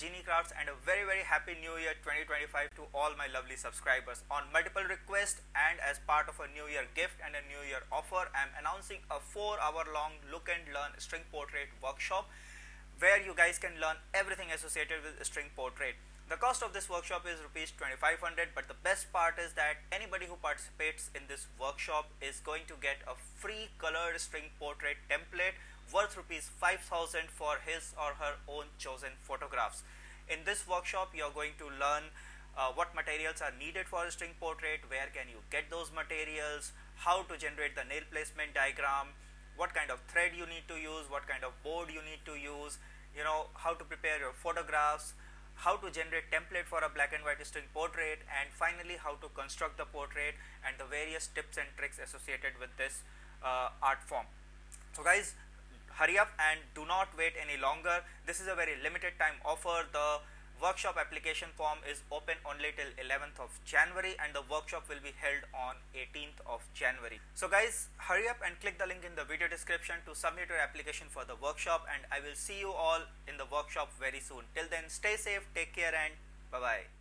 Genie Crafts, and a very happy new year 2025 to all my lovely subscribers. On multiple requests and as part of a new year gift and a new year offer, I am announcing a 4-hour long look and learn string portrait workshop where you guys can learn everything associated with string portrait. The cost of this workshop is rupees 2500, but the best part is that anybody who participates in this workshop is going to get a free colored string portrait template worth rupees 5000 for his or her own chosen photographs. In this workshop you are going to learn what materials are needed for a string portrait, where can you get those materials, how to generate the nail placement diagram, what kind of thread you need to use, what kind of board you need to use, how to prepare your photographs, how to generate template for a black and white string portrait, and finally how to construct the portrait and the various tips and tricks associated with this art form. So guys, hurry up and do not wait any longer. This is a very limited time offer. The workshop application form is open only till 11th of January and the workshop will be held on 18th of January. So guys, hurry up and click the link in the video description to submit your application for the workshop, and I will see you all in the workshop very soon. Till then, stay safe, take care, and bye bye.